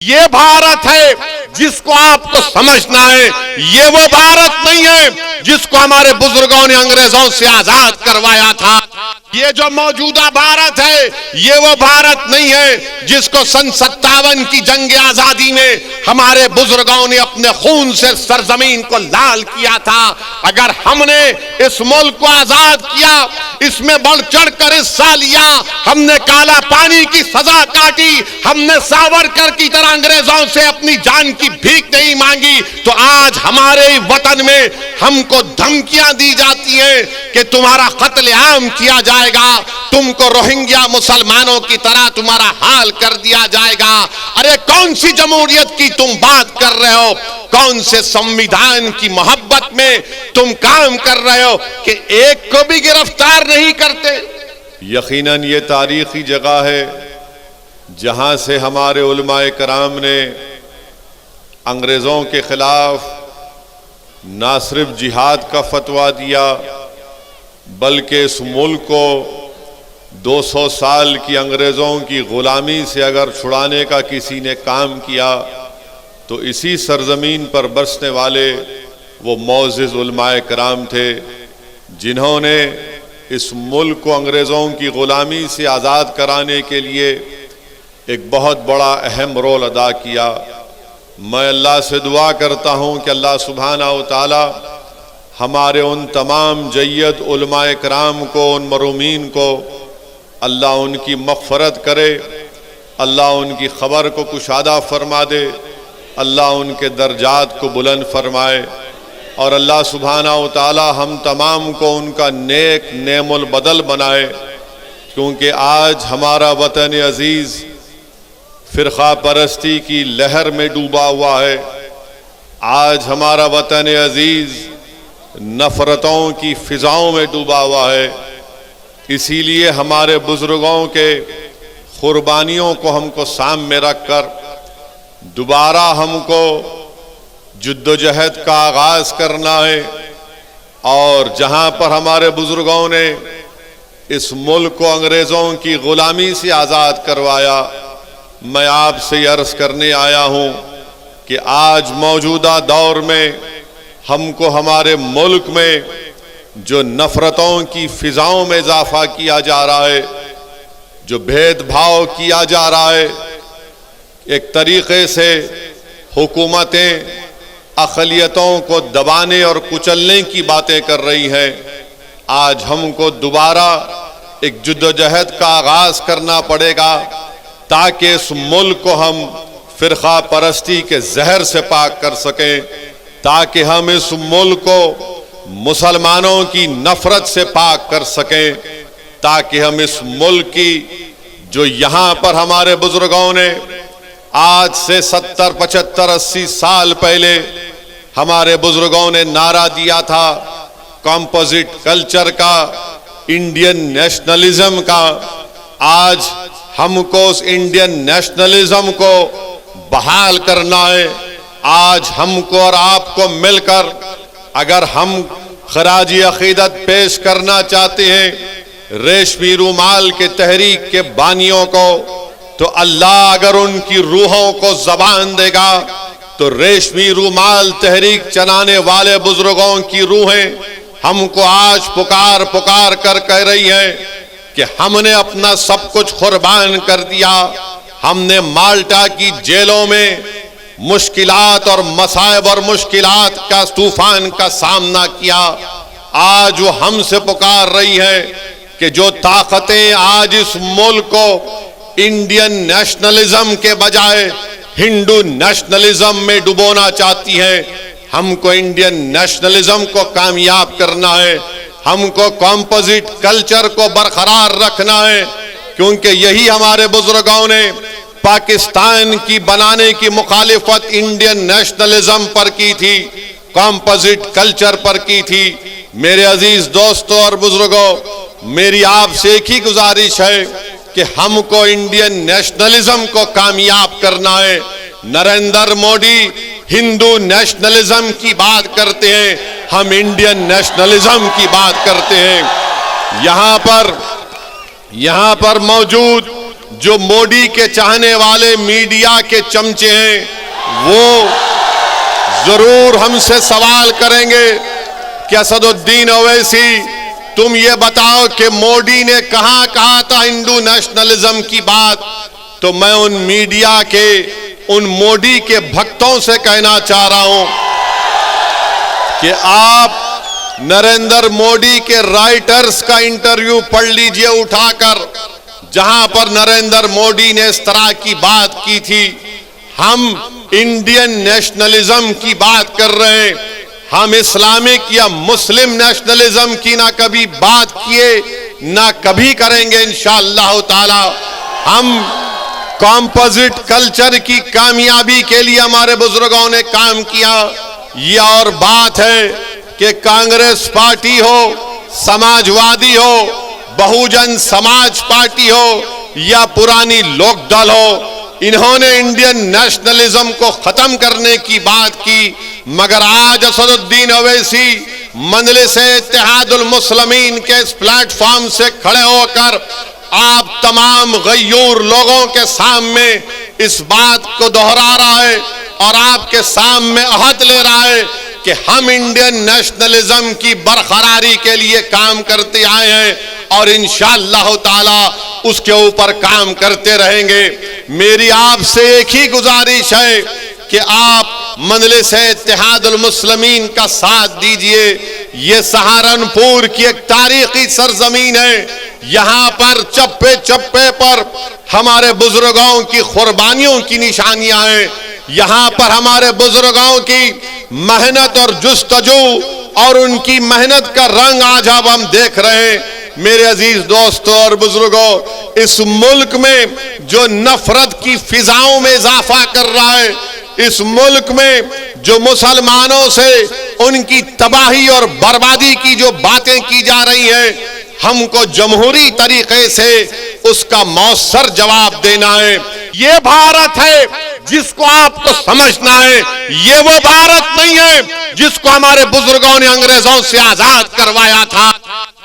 یہ بھارت ہے جس کو آپ کو سمجھنا ہے، یہ وہ بھارت نہیں ہے جس کو ہمارے بزرگوں نے انگریزوں سے آزاد کروایا تھا۔ یہ جو موجودہ بھارت ہے یہ وہ بھارت نہیں ہے جس کو سن 57 کی جنگ آزادی میں ہمارے بزرگوں نے اپنے خون سے سرزمین کو لال کیا تھا۔ اگر ہم نے اس ملک کو آزاد کیا، اس میں بڑھ چڑھ کر حصہ لیا، ہم نے کالا پانی کی سزا کاٹی، ہم نے ساورکر کی طرح انگریزوں سے اپنی جان کی بھیک نہیں مانگی، تو آج ہمارے وطن میں ہم کو دھمکیاں دی جاتی ہیں کہ تمہارا قتل عام کیا جائے گا، تم کو روہنگیا مسلمانوں کی طرح تمہارا حال کر دیا جائے گا۔ ارے کون سی جمہوریت کی تم بات کر رہے ہو؟ کون سے سمویدھان کی محبت میں تم کام کر رہے ہو کہ ایک کو بھی گرفتار نہیں کرتے؟ یقیناً یہ تاریخی جگہ ہے جہاں سے ہمارے علماء کرام نے انگریزوں کے خلاف نہ صرف جہاد کا فتویٰ دیا بلکہ اس ملک کو 200 سال کی انگریزوں کی غلامی سے اگر چھڑانے کا کسی نے کام کیا تو اسی سرزمین پر برسنے والے وہ معزز علماء کرام تھے جنہوں نے اس ملک کو انگریزوں کی غلامی سے آزاد کرانے کے لیے ایک بہت بڑا اہم رول ادا کیا۔ میں اللہ سے دعا کرتا ہوں کہ اللہ سبحانہ و تعالی ہمارے ان تمام جید علماء کرام کو، ان مرحومین کو اللہ ان کی مغفرت کرے، اللہ ان کی خبر کو کشادہ فرما دے، اللہ ان کے درجات کو بلند فرمائے، اور اللہ سبحانہ و تعالی ہم تمام کو ان کا نیک نعم البدل بنائے، کیونکہ آج ہمارا وطن عزیز فرقہ پرستی کی لہر میں ڈوبا ہوا ہے۔ آج ہمارا وطن عزیز نفرتوں کی فضاؤں میں ڈوبا ہوا ہے۔ اسی لیے ہمارے بزرگوں کے قربانیوں کو ہم کو سامنے رکھ کر دوبارہ ہم کو جد و جہد کا آغاز کرنا ہے، اور جہاں پر ہمارے بزرگوں نے اس ملک کو انگریزوں کی غلامی سے آزاد کروایا، میں آپ سے عرض کرنے آیا ہوں کہ آج موجودہ دور میں ہم کو ہمارے ملک میں جو نفرتوں کی فضاؤں میں اضافہ کیا جا رہا ہے، جو بھید بھاؤ کیا جا رہا ہے، ایک طریقے سے حکومتیں اقلیتوں کو دبانے اور کچلنے کی باتیں کر رہی ہیں۔ آج ہم کو دوبارہ ایک جد و جہد کا آغاز کرنا پڑے گا تاکہ اس ملک کو ہم فرقہ پرستی کے زہر سے پاک کر سکیں، تاکہ ہم اس ملک کو مسلمانوں کی نفرت سے پاک کر سکیں، تاکہ ہم اس ملک کی جو یہاں پر ہمارے بزرگوں نے آج سے 70 75 80 سال پہلے ہمارے بزرگوں نے نعرہ دیا تھا کمپوزٹ کلچر کا، انڈین نیشنلزم کا، آج ہم کو اس انڈین نیشنلزم کو بحال کرنا ہے۔ آج ہم کو اور آپ کو مل کر اگر ہم خراج عقیدت پیش کرنا چاہتے ہیں ریشمی رومال کے تحریک کے بانیوں کو، تو اللہ اگر ان کی روحوں کو زبان دے گا تو ریشمی رومال تحریک چلانے والے بزرگوں کی روحیں ہم کو آج پکار پکار کر کہہ رہی ہیں کہ ہم نے اپنا سب کچھ قربان کر دیا، ہم نے مالٹا کی جیلوں میں مشکلات اور مصائب اور مشکلات کا طوفان کا سامنا کیا، آج وہ ہم سے پکار رہی ہے کہ جو طاقتیں آج اس ملک کو انڈین نیشنلزم کے بجائے ہندو نیشنلزم میں ڈبونا چاہتی ہیں، ہم کو انڈین نیشنلزم کو کامیاب کرنا ہے، ہم کو کمپوزٹ کلچر کو برقرار رکھنا ہے، کیونکہ یہی ہمارے بزرگوں نے پاکستان کی بنانے کی مخالفت انڈین نیشنلزم پر کی تھی، کمپوزٹ کلچر پر کی تھی۔ میرے عزیز دوستوں اور بزرگوں، میری آپ سے ایک ہی گزارش ہے کہ ہم کو انڈین نیشنلزم کو کامیاب کرنا ہے۔ نریندر مودی ہندو نیشنلزم کی بات کرتے ہیں، ہم انڈین نیشنلزم کی بات کرتے ہیں۔ یہاں پر موجود جو موڈی کے چاہنے والے میڈیا کے چمچے ہیں وہ ضرور ہم سے سوال کریں گے کہ اسد الدین اویسی تم یہ بتاؤ کہ موڈی نے کہاں کہا تھا ہندو نیشنلزم کی بات. تو میں ان میڈیا کے ان موڈی کے بھکتوں سے کہنا چاہ رہا ہوں کہ آپ نریندر موڈی کے رائٹرز کا انٹرویو پڑھ لیجئے اٹھا کر, جہاں پر نریندر موڈی نے اس طرح کی بات کی تھی. ہم انڈین نیشنلزم کی بات کر رہے ہیں, ہم اسلامک یا مسلم نیشنلزم کی نہ کبھی بات کیے نہ کبھی کریں گے انشاءاللہ تعالی. ہم کمپوزٹ کلچر کی کامیابی کے لیے ہمارے بزرگوں نے کام کیا. یہ اور بات ہے کہ کانگریس پارٹی ہو, سماجوادی ہو, بہوجن سماج پارٹی ہو یا پرانی لوک دل ہو, انہوں نے انڈین نیشنلزم کو ختم کرنے کی بات کی. مگر آج اسد الدین اویسی مجلس اتحاد المسلمین کے اس پلیٹ فارم سے کھڑے ہو کر آپ تمام غیور لوگوں کے سامنے اس بات کو دہرا رہا ہے اور آپ کے سامنے عہد لے رہا ہے کہ ہم انڈین نیشنلزم کی برقراری کے لیے کام کرتے آئے ہیں اور انشاءاللہ تعالی اس کے اوپر کام کرتے رہیں گے. میری آپ سے ایک ہی گزارش ہے کہ آپ مجلس اتحاد المسلمین کا ساتھ دیجئے. یہ سہارنپور کی ایک تاریخی سرزمین ہے, یہاں پر چپے چپے پر ہمارے بزرگوں کی قربانیوں کی نشانیاں ہیں. یہاں پر ہمارے بزرگوں کی محنت اور جستجو اور ان کی محنت کا رنگ آج اب ہم دیکھ رہے ہیں. میرے عزیز دوستوں اور بزرگوں, اس ملک میں جو نفرت کی فضاؤں میں اضافہ کر رہا ہے, اس ملک میں جو مسلمانوں سے ان کی تباہی اور بربادی کی جو باتیں کی جا رہی ہیں, ہم کو جمہوری طریقے سے اس کا مؤثر جواب دینا ہے. یہ بھارت ہے جس کو آپ کو سمجھنا ہے, یہ وہ بھارت نہیں ہے جس کو ہمارے بزرگوں نے انگریزوں سے آزاد کروایا تھا.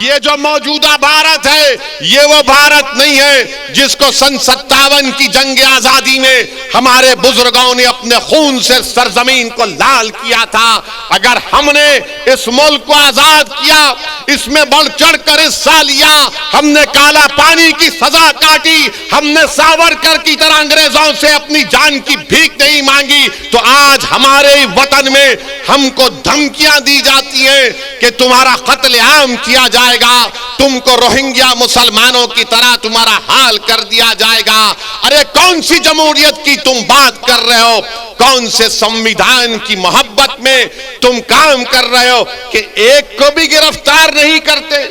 یہ جو موجودہ بھارت ہے یہ وہ بھارت نہیں ہے جس کو سن 57 کی جنگ آزادی میں ہمارے بزرگوں نے اپنے خون سے سرزمین کو لال کیا تھا. اگر ہم نے اس ملک کو آزاد کیا, اس میں بڑھ چڑھ کر حصہ لیا, ہم نے کالا پانی کی سزا کاٹی, ہم نے ساورکر کی طرح انگریزوں سے اپنی جان کی بھیک نہیں مانگی, تو آج ہمارے وطن میں ہم کو دھمکیاں دی جاتی ہیں کہ تمہارا قتل عام کیا جائے گا, تم کو روہنگیا مسلمانوں کی طرح تمہارا حال کر دیا جائے گا. ارے کون سی جمہوریت کی تم بات کر رہے ہو, کون سے سمویدھان کی محبت میں تم کام کر رہے ہو کہ ایک کو بھی گرفتار نہیں کرتے؟